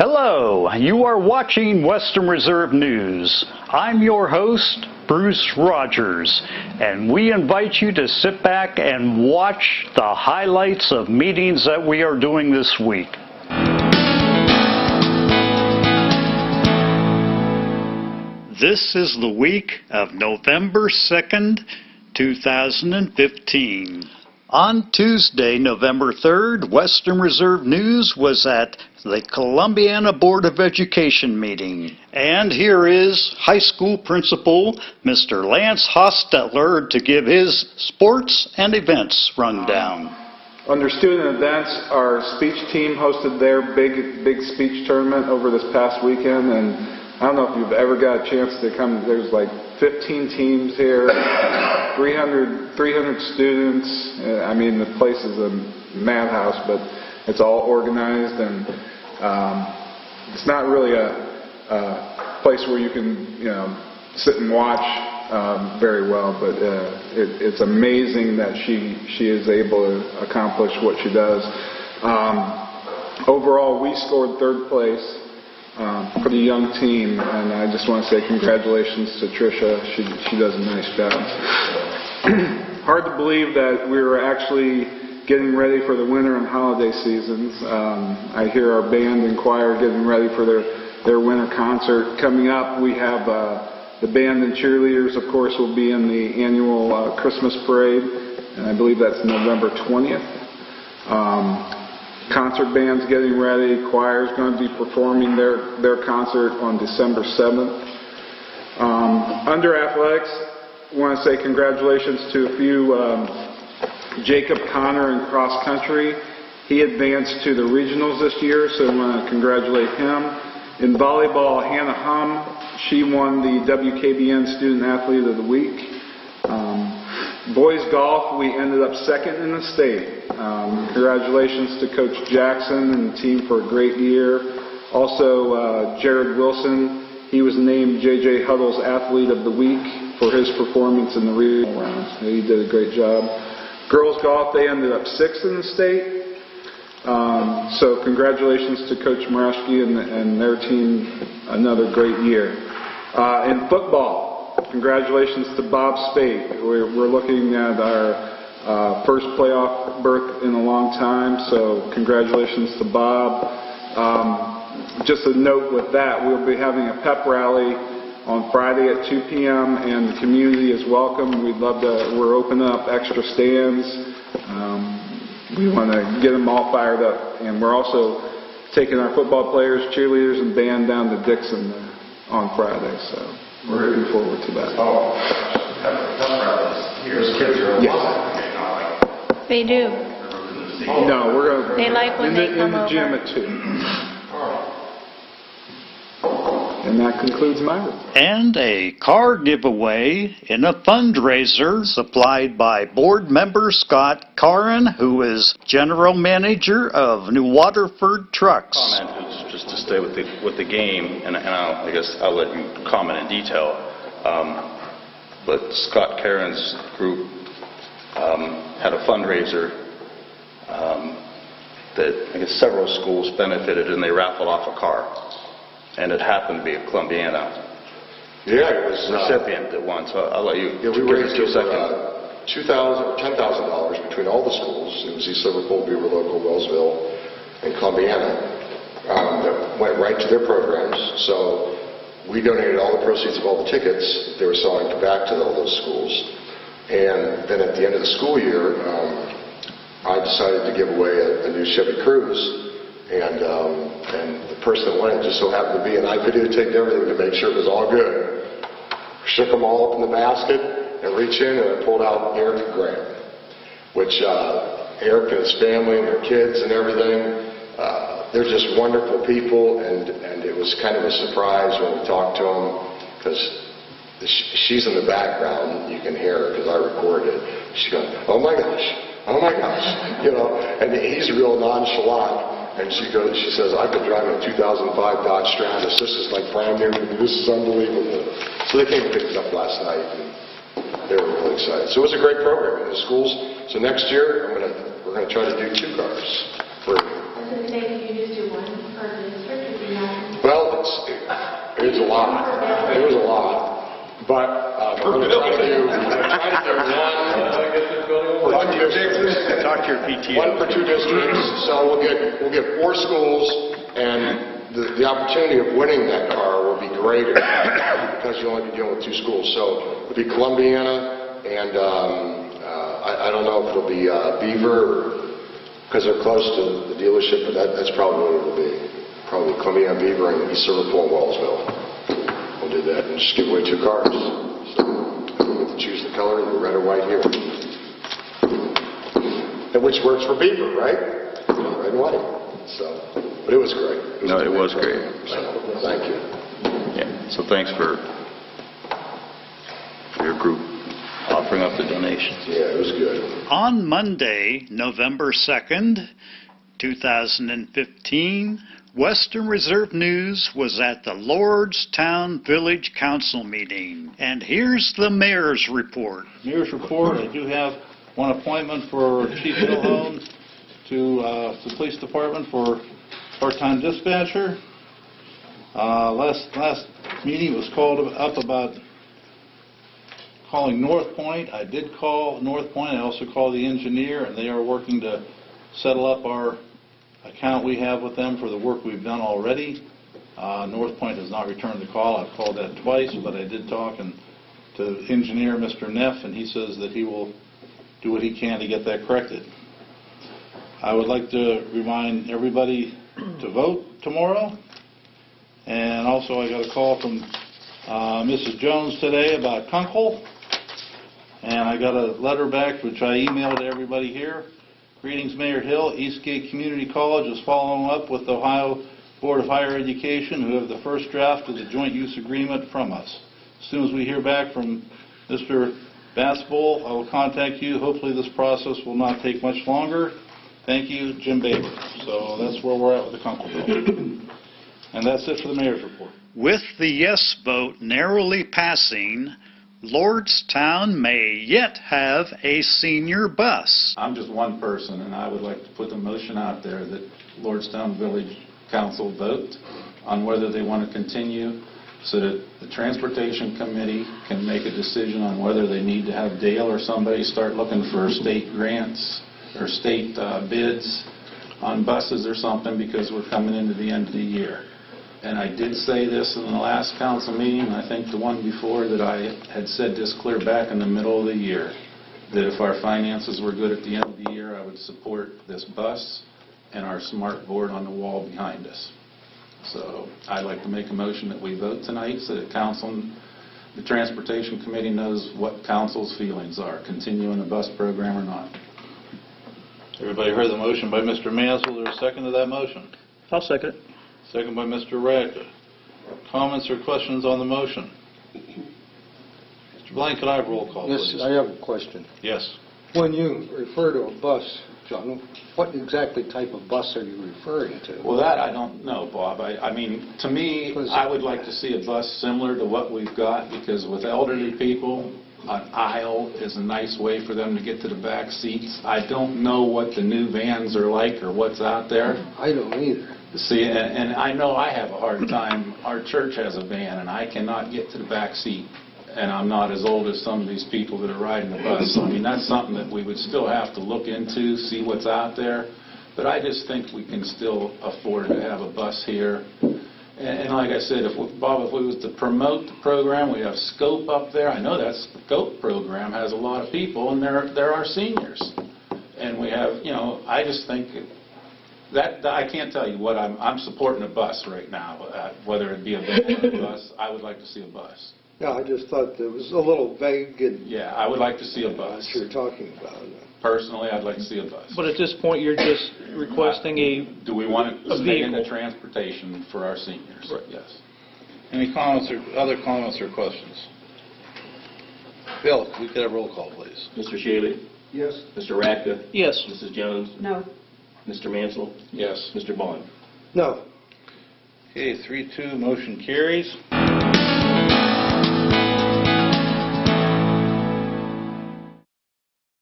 Hello, you are watching Western Reserve News. I'm your host, Bruce Rogers, and we invite you to sit back and watch the highlights of meetings that we are doing this week. This is the week of November 2nd, 2015. On Tuesday, November 3rd, Western Reserve News was at the Columbiana Board of Education meeting. And here is high school principal Mr. Lance Hostetler to give his sports and events rundown. Under student events, our speech team hosted their big speech tournament over this past weekend, and I don't know if you've ever got a chance to come. There's like 15 teams here, 300 students. I mean, the place is a madhouse, but it's all organized, and it's not really a place where you can, sit and watch very well. But it's amazing that she is able to accomplish what she does. Overall, we scored third place. For the young team, and I just want to say congratulations to Tricia. She does a nice job. Hard to believe that we were actually getting ready for the winter and holiday seasons. I hear our band and choir getting ready for their winter concert coming up. We have the band and cheerleaders, of course, will be in the annual Christmas parade, and I believe that's November 20th. Concert band's getting ready. Choir's going to be performing their concert on December 7th. Under athletics, I want to say congratulations to a few. Jacob Connor in cross country. He advanced to the regionals this year, so I want to congratulate him. In volleyball, Hannah Hum, she won the WKBN Student Athlete of the Week. Boys golf, we ended up second in the state. Congratulations to Coach Jackson and the team for a great year. Also, Jared Wilson, he was named J.J. Huddle's Athlete of the Week for his performance in the regional rounds. He did a great job. Girls golf, they ended up sixth in the state. So congratulations to Coach Moraschke and their team, another great year. In football, congratulations to Bob Spate. We're looking at our first playoff berth in a long time, so congratulations to Bob. Just a note with that, we'll be having a pep rally on Friday at 2 p.m. and the community is welcome. We're opening up extra stands. We want to get them all fired up, and we're also taking our football players, cheerleaders, and band down to Dixon on Friday, so we're looking forward to that. Oh, here's kids are yes. They do. No, we're going to They like when they come in the gym over. at 2. And that concludes my report. And a car giveaway in a fundraiser supplied by board member Scott Caron, who is general manager of New Waterford Trucks. Comment is just to stay with the game, and I guess I'll let you comment in detail. But Scott Caron's group had a fundraiser that I guess several schools benefited, and they raffled off a car. And it happened to be a Columbiana recipient that won, so I'll let you we give us raised 2 seconds. $10,000 between all the schools. It was East Liverpool, Beaver Local, Wellsville, and Columbiana that went right to their programs. So we donated all the proceeds of all the tickets that they were selling back to all those schools. And then at the end of the school year, I decided to give away a new Chevy Cruze. And the person that won it just so happened to be, and I videotaped everything to make sure it was all good. Shook them all up in the basket and reached in and I pulled out Eric and Graham, which Eric and his family and their kids and everything, they're just wonderful people, and it was kind of a surprise when we talked to them, because she's in the background, you can hear her because I recorded it. She's going, oh my gosh, and he's real nonchalant. And she says, I've been driving a 2005 Dodge Stratus. This is like brand new. This is unbelievable. So they came and picked it up last night, and they were really excited. So it was a great program in the schools. So next year, we're going to try to do 2 cars. I was going to say, did you just do one per district, or do you It's a lot. It was a lot. But we're going to try to do Talk to your PTA. one for two districts. So we'll get 4 schools, and the opportunity of winning that car will be greater because you'll only be dealing with 2 schools. So it'll be Columbiana, and I don't know if it'll be Beaver, because they're close to the dealership, but that's probably what it'll be. Probably Columbiana, Beaver, and East Silverpool and Wellsville. We'll do that and just give away 2 cars. So we get to choose the color, the red or white here. And which works for Beaver, right? Red and white. So, but it was great. No, it was great. So, thank you. Yeah, so thanks for your group offering up the donations. Yeah, it was good. On Monday, November 2nd, 2015, Western Reserve News was at the Lordstown Village Council meeting. And here's the mayor's report. Mayor's report, I do have one appointment for Chief Wilhelm to the police department for part-time dispatcher. Last meeting was called up about calling North Point. I did call North Point. I also called the engineer, and they are working to settle up our account we have with them for the work we've done already. North Point has not returned the call. I've called that twice, but I did talk to engineer Mr. Neff, and he says that he will do what he can to get that corrected. I would like to remind everybody to vote tomorrow. And also I got a call from Mrs. Jones today about Kunkel. And I got a letter back which I emailed to everybody here. Greetings, Mayor Hill. Eastgate Community College is following up with the Ohio Board of Higher Education, who have the first draft of the joint use agreement from us. As soon as we hear back from Mr. Bassbull, I will contact you. Hopefully this process will not take much longer. Thank you, Jim Baker. So that's where we're at with the Kunkel bill. And that's it for the mayor's report. With the yes vote narrowly passing, Lordstown may yet have a senior bus. I'm just one person, and I would like to put the motion out there that Lordstown Village Council vote on whether they want to continue so that the Transportation Committee can make a decision on whether they need to have Dale or somebody start looking for state grants or state bids on buses or something, because we're coming into the end of the year. And I did say this in the last council meeting, and I think the one before, that I had said this clear back in the middle of the year, that if our finances were good at the end of the year, I would support this bus and our smart board on the wall behind us. So I'd like to make a motion that we vote tonight so that council, the Transportation Committee, knows what council's feelings are, continuing the bus program or not. Everybody heard the motion by Mr. Mansell. Is there a second to that motion? I'll second it. Second by Mr. Radka. Comments or questions on the motion? Mr. Blank, could I have roll call, please? Yes, I have a question. Yes. When you refer to a bus, John, what exactly type of bus are you referring to? Well, that I don't know, Bob. I mean, to me, I would like to see a bus similar to what we've got, because with elderly people, an aisle is a nice way for them to get to the back seats. I don't know what the new vans are like or what's out there. I don't either. See, and I know I have a hard time. Our church has a van, and I cannot get to the back seat. And I'm not as old as some of these people that are riding the bus. So, I mean, that's something that we would still have to look into, see what's out there. But I just think we can still afford to have a bus here. And like I said, Bob, if we was to promote the program, we have Scope up there. I know that Scope program has a lot of people, and they're our seniors. And we have, you know, I just think that I can't tell you what I'm supporting a bus right now, whether it be a van or a bus. I would like to see a bus. Yeah, I just thought it was a little vague and Yeah, I would like to see a bus. what you're talking about. Personally, I'd like to see a bus. But at this point, you're just requesting Do we want to a stay in the vehicle. transportation for our seniors? Right. Yes. Any comments or other comments or questions? Bill, we could have roll call, please. Mr. Shaley? Yes. Mr. Radka? yes. Mrs. Jones? No. Mr. Mansell? Yes. Mr. Bond? No. Okay, 3-2, motion carries.